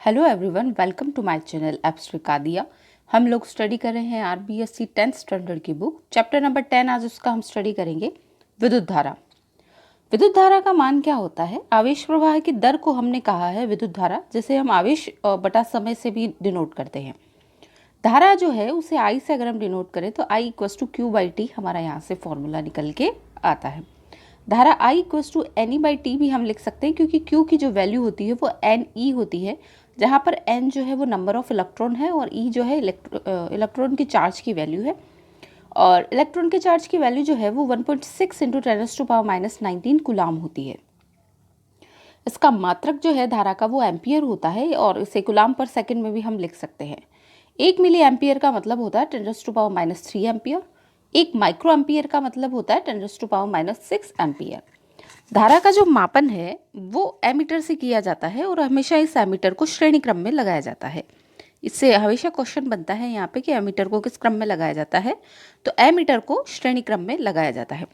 Hello everyone, welcome to my channel एब्स्ट्रिकादिया। हम लोग स्टडी कर रहे हैं आरबीएससी 10th स्टैंडर्ड की बुक, चैप्टर नंबर 10। आज उसका हम स्टडी करेंगे विद्युत धारा। विद्युत धारा का मान क्या होता है? आवेश प्रवाह की दर को हमने कहा है विद्युत धारा, जिसे हम आवेश बटा समय से भी डिनोट करते हैं। धारा जो है उसे आई से अगर हम डिनोट करें तो I equals to Q by T हमारा यहाँ से फॉर्मूला निकल के आता है। धारा I equals to N E by T भी हम लिख सकते हैं, क्योंकि क्यू की जो वैल्यू होती है वो एन ई होती है, जहाँ पर एन जो है वो नंबर ऑफ इलेक्ट्रॉन है और ई जो है इलेक्ट्रॉन की चार्ज की वैल्यू है। और इलेक्ट्रॉन के चार्ज की वैल्यू जो है वो 1.6 इंटू 10⁻⁻19 कूलाम होती है। इसका मात्रक जो है धारा का वो एम्पियर होता है, और इसे कूलाम पर सेकंड में भी हम लिख सकते हैं। 1 मिली एम्पियर का मतलब होता है 10⁻³ एम्पियर। 1 माइक्रो एम्पियर का मतलब होता है 10⁻6 एम्पियर। धारा का जो मापन है वो एमीटर से किया जाता है, और हमेशा इस एमीटर को श्रेणी क्रम में लगाया जाता है। इससे हमेशा क्वेश्चन बनता है यहाँ पे कि एमीटर को किस क्रम में लगाया जाता है, तो एमीटर को श्रेणी क्रम में लगाया जाता है।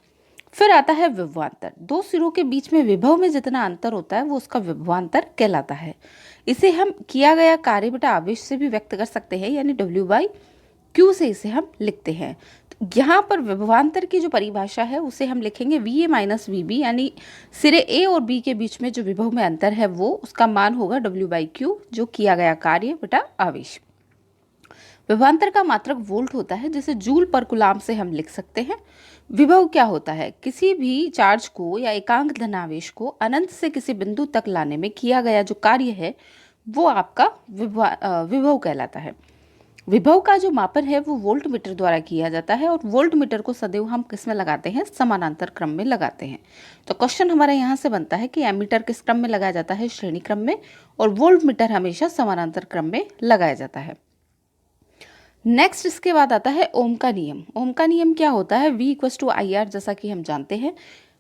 फिर आता है विभवांतर। दो सिरों के बीच में विभव में जितना अंतर होता है वो उसका विभवांतर कहलाता है। इसे हम किया गया कार्य बटा आवेश से भी व्यक्त कर सकते हैं, यानी W/Q से इसे हम लिखते हैं। तो यहाँ पर विभवांतर की जो परिभाषा है उसे हम लिखेंगे VA माइनस VB, यानी सिरे A और B के बीच में जो विभव में अंतर है वो उसका मान होगा W/Q, जो किया गया कार्य बटा आवेश। विभवांतर का मात्रक वोल्ट होता है, जिसे जूल पर कूलाम से हम लिख सकते हैं। विभव क्या होता है? किसी भी चार्ज को या एकांक धनावेश को अनंत से किसी बिंदु तक लाने में किया गया जो कार्य है वो आपका विभव कहलाता है। विभव का जो मापन है वो वोल्ट मीटर द्वारा किया जाता है, और वोल्ट मीटर को सदैव हम किस में लगाते हैं? समानांतर क्रम में लगाते हैं। तो क्वेश्चन हमारा यहाँ से बनता है कि एमीटर किस क्रम में लगाया जाता है? श्रेणी क्रम में, और वोल्ट मीटर हमेशा समानांतर क्रम में लगाया जाता है। नेक्स्ट इसके बाद आता है ओम का नियम। ओम का नियम क्या होता है? V equals to I R, जैसा कि हम जानते हैं।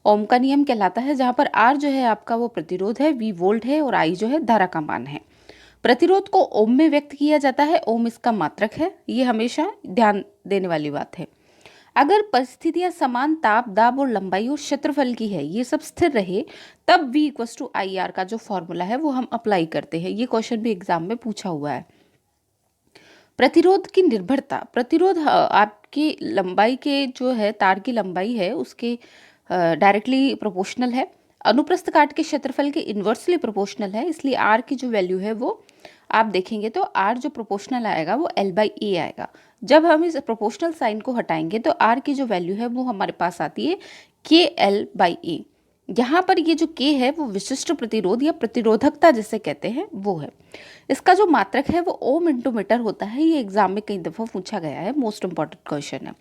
ओम का नियम कहलाता है जहाँ पर R जो है आपका वो प्रतिरोध है, V वोल्ट है, और I जो है धारा का मान है। प्रतिरोध को ओम में व्यक्त किया जाता है। ओम इसका मात्रक है, ये हमेशा ध्यान देने वाली बात है। अगर परिस्थितियां समान ताप, दाब और लंबाई और क्षेत्रफल की है, ये सब स्थिर रहे, तब V equals to I R का जो फॉर्मूला है वो हम अप्लाई करते हैं। ये क्वेश्चन भी एग्जाम में पूछा हुआ है। प्रतिरोध की निर्भरता। प्रतिरोध आपकी लंबाई के जो है तार की लंबाई है उसके डायरेक्टली प्रोपोर्शनल है। अनुप्रस्थ काट के क्षेत्रफल के इन्वर्सली प्रोपोर्शनल है, इसलिए आर की जो वैल्यू है वो आप देखेंगे तो आर जो प्रोपोर्शनल आएगा वो L/A आएगा। जब हम इस प्रोपोर्शनल साइन को हटाएंगे तो आर की जो वैल्यू है वो हमारे पास आती है KL/A। यहाँ पर ये जो K है वो विशिष्ट प्रतिरोध या प्रतिरोधकता जिसे कहते हैं वो है। इसका जो मात्रक है वो ओम इंटू मीटर होता है। ये एग्जाम में कई दफ़ा पूछा गया है, मोस्ट इंपॉर्टेंट क्वेश्चन है।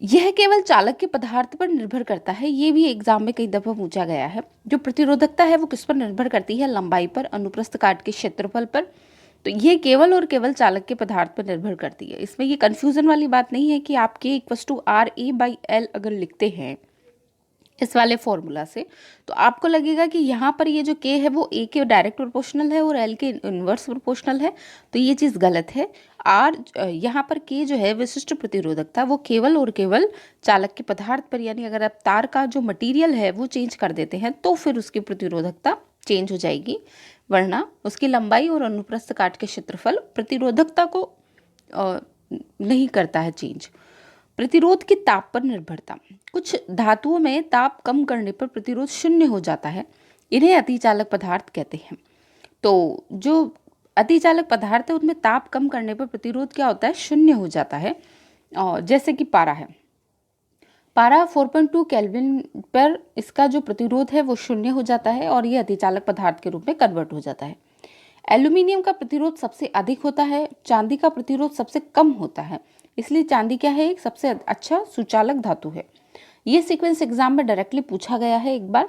यह केवल चालक के पदार्थ पर निर्भर करता है, ये भी एग्जाम में कई दफ़ा पूछा गया है। जो प्रतिरोधकता है वो किस पर निर्भर करती है? लंबाई पर, अनुप्रस्थ काट के क्षेत्रफल पर। तो ये केवल और केवल चालक के पदार्थ पर निर्भर करती है। इसमें ये कन्फ्यूजन वाली बात नहीं है कि आप K इक्वल्स टू RA/L अगर लिखते हैं इस वाले फॉर्मूला से, तो आपको लगेगा कि यहाँ पर ये जो K है वो A के डायरेक्ट प्रोपोर्शनल है और L के इन्वर्स प्रोपोर्शनल है। तो ये चीज़ गलत है। R यहाँ पर K जो है विशिष्ट प्रतिरोधकता, वो केवल और केवल चालक के पदार्थ पर, यानी अगर आप तार का जो मटेरियल है वो चेंज कर देते हैं तो फिर उसकी प्रतिरोधकता चेंज हो जाएगी, वरना उसकी लंबाई और अनुप्रस्थ काट के क्षेत्रफल प्रतिरोधकता को नहीं करता है चेंज। प्रतिरोध की ताप पर निर्भरता। कुछ धातुओं में ताप कम करने पर प्रतिरोध शून्य हो जाता है, इन्हें अतिचालक पदार्थ कहते हैं। तो जो अतिचालक पदार्थ है उनमें ताप कम करने पर प्रतिरोध क्या होता है? शून्य हो जाता है। और जैसे कि पारा है, पारा 4.2 केल्विन पर इसका जो प्रतिरोध है वो शून्य हो जाता है और ये अतिचालक पदार्थ के रूप में कन्वर्ट हो जाता है। एल्यूमिनियम का प्रतिरोध सबसे अधिक होता है, चांदी का प्रतिरोध सबसे कम होता है, इसलिए चांदी क्या है? एक सबसे अच्छा सुचालक धातु है। ये सीक्वेंस एग्जाम में डायरेक्टली पूछा गया है एक बार।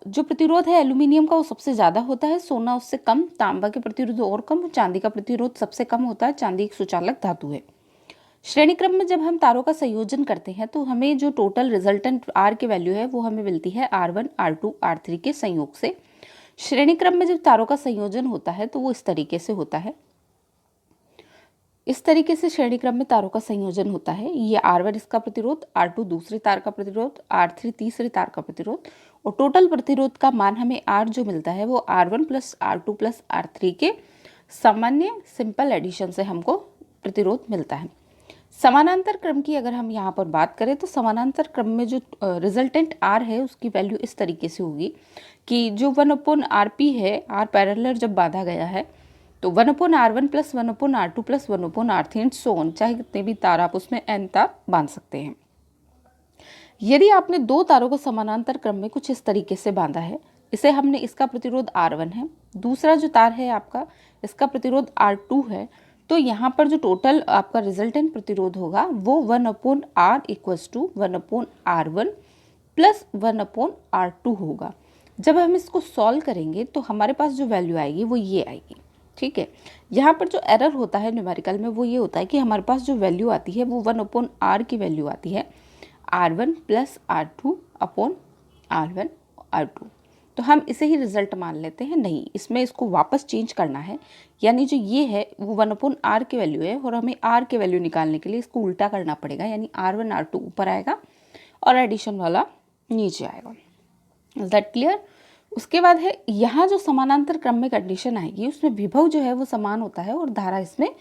जो प्रतिरोध है एल्यूमिनियम का वो सबसे ज़्यादा होता है, सोना उससे कम, तांबा के प्रतिरोध और कम, चांदी का प्रतिरोध सबसे कम होता है। चांदी एक सुचालक धातु है। श्रेणी क्रम में जब हम तारों का संयोजन करते हैं तो हमें जो टोटल रिजल्टेंट R की वैल्यू है वो हमें मिलती है R1, R2, R3 के संयोग से। श्रेणी क्रम में जब तारों का संयोजन होता है तो वो इस तरीके से होता है। इस तरीके से श्रेणी क्रम में तारों का संयोजन होता है। ये R1 इसका प्रतिरोध, R2 दूसरे तार का प्रतिरोध, R3 तीसरे तार का प्रतिरोध, और टोटल प्रतिरोध का मान हमें R जो मिलता है वो R1 plus R2 plus R3 के सामान्य सिंपल एडिशन से हमको प्रतिरोध मिलता है। समानांतर क्रम की अगर हम यहाँ पर बात करें तो समानांतर क्रम में जो रिजल्टेंट R है उसकी वैल्यू इस तरीके से होगी कि जो 1/RP है, R पैरेलल जब बांधा गया है तो 1/R1 plus 1/R2 plus 1/R3 and so on, चाहे कितने भी तार आप उसमें n तार बांध सकते हैं। यदि आपने दो तारों को समानांतर क्रम में कुछ इस तरीके से बांधा है, इसे हमने, इसका प्रतिरोध R1 है, दूसरा जो तार है आपका इसका प्रतिरोध R2 है, तो यहाँ पर जो टोटल आपका रिजल्टेंट प्रतिरोध होगा वो 1/R equals to 1/R1 plus 1/R2 होगा। जब हम इसको सॉल्व करेंगे तो हमारे पास जो वैल्यू आएगी वो ये आएगी। ठीक है, यहाँ पर जो एरर होता है न्यूमेरिकल में वो ये होता है कि हमारे पास जो वैल्यू आती है वो 1/R की वैल्यू आती है R1 plus R2 upon R1 R2। तो हम इसे ही रिजल्ट मान लेते हैं, नहीं, इसमें इसको वापस चेंज करना है, यानी जो ये है वो 1/R की वैल्यू है और हमें R की वैल्यू निकालने के लिए इसको उल्टा करना पड़ेगा, यानी R1 R2 ऊपर आएगा और एडिशन वाला नीचे आएगा। Is that clear? उसके बाद है यहाँ जो समानांतर क्रम में कंडीशन आएगी उसमें विभव जो है वो समान होता है और धारा इसमें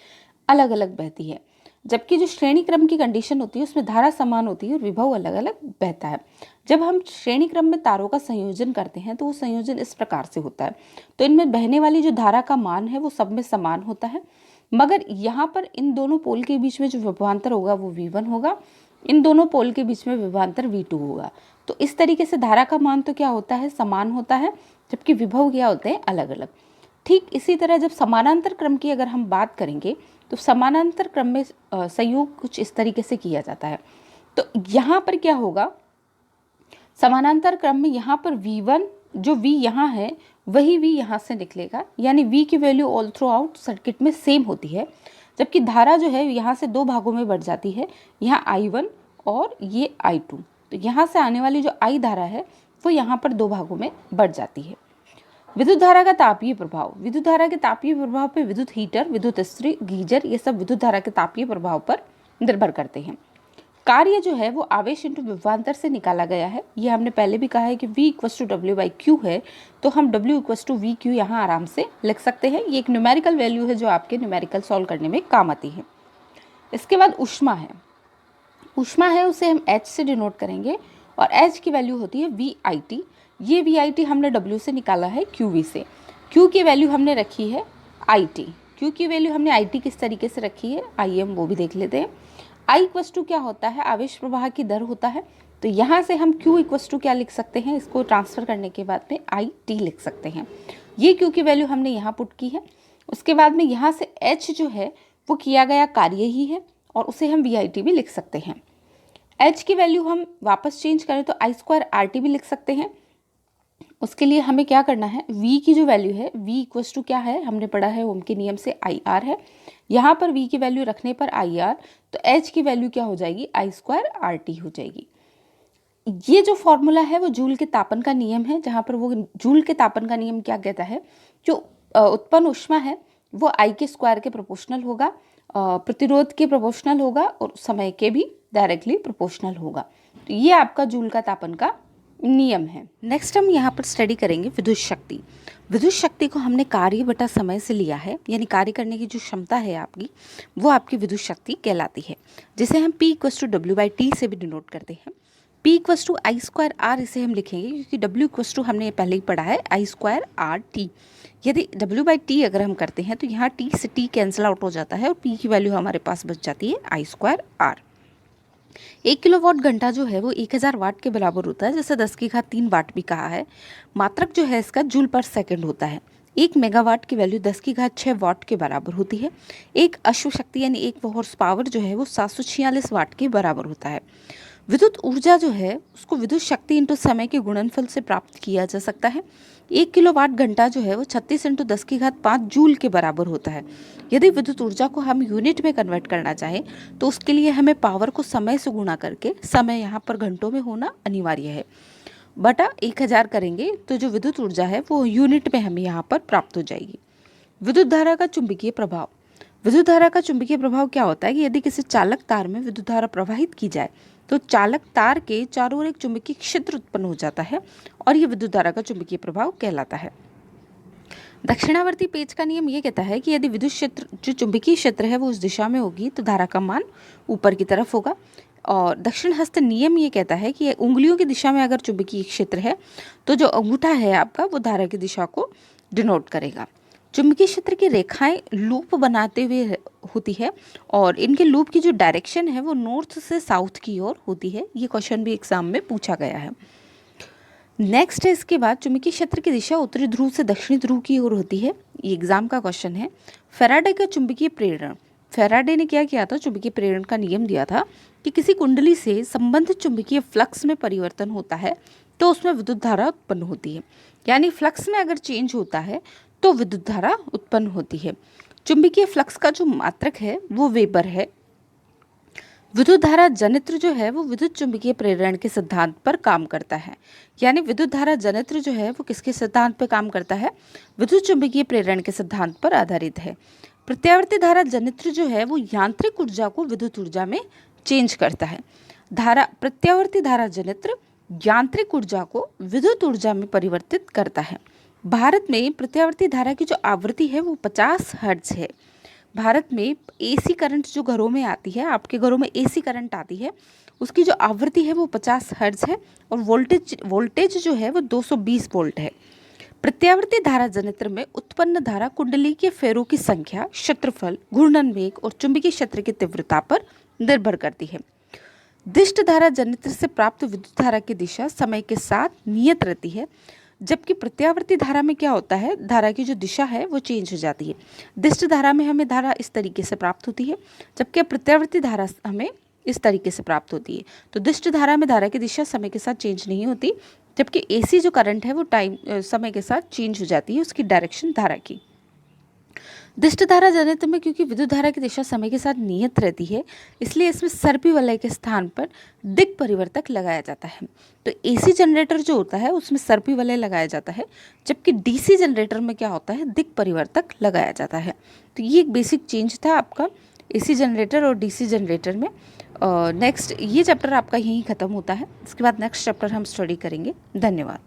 अलग अलग बहती है, जबकि जो श्रेणी क्रम की कंडीशन होती है उसमें धारा समान होती है और विभव अलग अलग बहता है। जब हम श्रेणी क्रम में तारों का संयोजन करते हैं तो वो संयोजन इस प्रकार से होता है, तो इनमें बहने वाली जो धारा का मान है वो सब में समान होता है, मगर यहाँ पर इन दोनों पोल के बीच में जो विभवांतर होगा वो V1 होगा, इन दोनों पोल के बीच में विभवांतर V2 होगा। तो इस तरीके से धारा का मान तो क्या होता है, समान होता है, जबकि विभव क्या होते हैं, अलग अलग। ठीक इसी तरह जब समानांतर क्रम की अगर हम बात करेंगे तो समानांतर क्रम में संयोग कुछ इस तरीके से किया जाता है। तो यहाँ पर क्या होगा, समानांतर क्रम में यहाँ पर V1 जो V यहाँ है वही V यहाँ से निकलेगा, यानी V की value all through out circuit में सेम होती है, जबकि धारा जो है यहाँ से दो भागों में बढ़ जाती है, यहाँ I1 और ये I2। तो यहाँ से आने वाली जो I धारा है वो यहाँ पर दो भागों में बढ़ जाती है। विद्युत धारा का तापीय प्रभाव, विद्युत धारा के तापीय प्रभाव पर विद्युत हीटर, विद्युत इस्त्री, गीजर, ये सब विद्युत धारा के तापीय प्रभाव पर निर्भर करते हैं। कार्य जो है वो आवेश इंटू विभवांतर से निकाला गया है। ये हमने पहले भी कहा है कि V इक्वल्स टू W/Q है, तो हम W इक्वल्स टू VQ यहाँ आराम से लिख सकते हैं। ये एक न्यूमेरिकल वैल्यू है जो आपके न्यूमेरिकल सॉल्व करने में काम आती है। इसके बाद ऊष्मा है, ऊष्मा है उसे हम H से डिनोट करेंगे और H की वैल्यू होती है VIT। ये VIT हमने W से निकाला है QV से। Q की वैल्यू हमने रखी है IT। Q की वैल्यू हमने IT किस तरीके से रखी है आइए हम वो भी देख लेते हैं। I इक्वल्स टू क्या होता है, आवेश प्रवाह की दर होता है, तो यहाँ से हम Q इक्वल्स टू क्या लिख सकते हैं, इसको ट्रांसफर करने के बाद में IT लिख सकते हैं। ये Q की वैल्यू हमने यहाँ पुट की है। उसके बाद में यहाँ से H जो है वो किया गया कार्य ही है और उसे हम VIT भी लिख सकते हैं। H की वैल्यू हम वापस चेंज करें तो I² RT भी लिख सकते हैं। उसके लिए हमें क्या करना है, V की जो वैल्यू है V इक्वल्स टू क्या है, हमने पढ़ा है ओम के नियम से IR है। यहाँ पर V की वैल्यू रखने पर IR, तो H की वैल्यू क्या हो जाएगी, I² RT हो जाएगी। ये जो फॉर्मूला है वो जूल के तापन का नियम है, जहाँ पर वो जूल के तापन का नियम क्या कहता है, जो उत्पन्न ऊष्मा है वो I के स्क्वायर के प्रोपोर्शनल होगा, प्रतिरोध के प्रोपोर्शनल होगा और समय के भी डायरेक्टली प्रोपोर्शनल होगा। तो ये आपका जूल का तापन का नियम है। नेक्स्ट हम यहाँ पर स्टडी करेंगे विद्युत शक्ति। विद्युत शक्ति को हमने कार्य बटा समय से लिया है, यानी कार्य करने की जो क्षमता है आपकी वो आपकी विद्युत शक्ति कहलाती है, जिसे हम P इक्वल्स टू W/T से भी डिनोट करते हैं। P equals to I² R इसे हम लिखेंगे क्योंकि W इक्वल्स टू हमने पहले ही पढ़ा है I² RT। यदि W/T अगर हम करते हैं तो यहाँ T से T कैंसिल आउट हो जाता है और P की वैल्यू हमारे पास बच जाती है I² R। 1 किलोवाट घंटा जो है वो 1000 वाट के बराबर होता है, जैसे 10⁻³ वाट भी कहा है। मात्रक जो है इसका जूल पर सेकंड होता है। 1 मेगावाट की वैल्यू 10�6 वाट के बराबर होती है। एक अश्व शक्ति यानी 1 हॉर्स पावर जो है वो 746 वाट के बराबर होता है। विद्युत ऊर्जा जो है उसको विद्युत शक्ति इंटू समय के गुणनफल से प्राप्त किया जा सकता है। 1 किलोवाट घंटा जो है वो 36 × 10⁵ जूल के बराबर होता है। यदि विद्युत ऊर्जा को हम यूनिट में कन्वर्ट करना चाहें तो उसके लिए हमें पावर को समय से गुणा करके, समय यहाँ पर घंटों में होना अनिवार्य है, बटा 1000 करेंगे तो जो विद्युत ऊर्जा है वो यूनिट में हमें यहाँ पर प्राप्त हो जाएगी। विद्युत धारा का चुंबकीय प्रभाव। विद्युत धारा का चुंबकीय प्रभाव क्या होता है कि यदि किसी चालक तार में विद्युत धारा प्रवाहित की जाए तो चालक तार के चारों ओर एक चुंबकीय क्षेत्र उत्पन्न हो जाता है और ये विद्युत धारा का चुंबकीय प्रभाव कहलाता है। दक्षिणावर्ती पेज का नियम ये कहता है कि यदि विद्युत क्षेत्र जो चुंबकीय क्षेत्र है वो उस दिशा में होगी तो धारा का मान ऊपर की तरफ होगा। और दक्षिण हस्त नियम ये कहता है कि उंगलियों की दिशा में अगर चुंबकीय क्षेत्र है तो जो अंगूठा है आपका वो धारा की दिशा को डिनोट करेगा। चुंबकीय क्षेत्र की रेखाएं लूप बनाते हुए होती है और इनके लूप की जो डायरेक्शन है वो नॉर्थ से साउथ की ओर होती है। ये क्वेश्चन भी एग्जाम में पूछा गया है। नेक्स्ट है इसके बाद चुंबकीय क्षेत्र की दिशा उत्तरी ध्रुव से दक्षिणी ध्रुव की ओर होती है। ये एग्जाम का क्वेश्चन है। फैराडे का चुंबकीय प्रेरण, फैराडे ने क्या किया था, चुंबकीय प्रेरण का नियम दिया था कि किसी कुंडली से संबंधित चुंबकीय फ्लक्स में परिवर्तन होता है तो उसमें विद्युत धारा उत्पन्न होती है। यानी फ्लक्स में अगर चेंज होता है तो विद्युत धारा उत्पन्न होती है। चुंबकीय फ्लक्स का जो मात्रक है वो वेबर है। विद्युत धारा जनित्र जो है वो विद्युत चुंबकीय प्रेरण के सिद्धांत पर काम करता है। यानी विद्युत धारा जनित्र जो है वो किसके सिद्धांत पर काम करता है, विद्युत चुंबकीय प्रेरण के सिद्धांत पर आधारित है। प्रत्यावर्ती धारा जनित्र जो है वो यांत्रिक ऊर्जा को विद्युत ऊर्जा में चेंज करता है। प्रत्यावर्ती धारा जनित्र यांत्रिक ऊर्जा को विद्युत ऊर्जा में परिवर्तित करता है। भारत में प्रत्यावर्ती धारा की जो आवृत्ति है वो 50 हर्ट्ज है। भारत में एसी करंट जो घरों में आती है, आपके घरों में एसी करंट आती है, उसकी जो आवृत्ति है वो 50 हर्ट्ज है और वोल्टेज जो है वो 220 वोल्ट है। प्रत्यावर्ती धारा जनित्र में उत्पन्न धारा कुंडली के फेरों की संख्या, क्षेत्रफल, घूर्णन वेग और चुंबकीय क्षेत्र की तीव्रता पर निर्भर करती है। दिष्ट धारा जनित्र से प्राप्त विद्युत धारा की दिशा समय के साथ नियत रहती है, जबकि प्रत्यावर्ती धारा में क्या होता है, धारा की जो दिशा है वो चेंज हो जाती है। दिष्ट धारा में हमें धारा इस तरीके से प्राप्त होती है, जबकि प्रत्यावर्ती धारा हमें इस तरीके से प्राप्त होती है। तो दिष्ट धारा में धारा की दिशा समय के साथ चेंज नहीं होती, जबकि एसी जो करंट है वो समय के साथ चेंज हो जाती है, उसकी डायरेक्शन धारा की। दिष्ट धारा जनित्र में क्योंकि विद्युत धारा की दिशा समय के साथ नियत रहती है, इसलिए इसमें सर्पी वलय के स्थान पर दिक् परिवर्तक लगाया जाता है। तो एसी जनरेटर जो होता है उसमें सर्पी वलय लगाया जाता है, जबकि डीसी जनरेटर में क्या होता है, दिक् परिवर्तक लगाया जाता है। तो ये एक बेसिक चेंज था आपका एसी जनरेटर और डीसी जनरेटर में। नेक्स्ट ये चैप्टर आपका यहीं ख़त्म होता है। इसके बाद नेक्स्ट चैप्टर हम स्टडी करेंगे। धन्यवाद।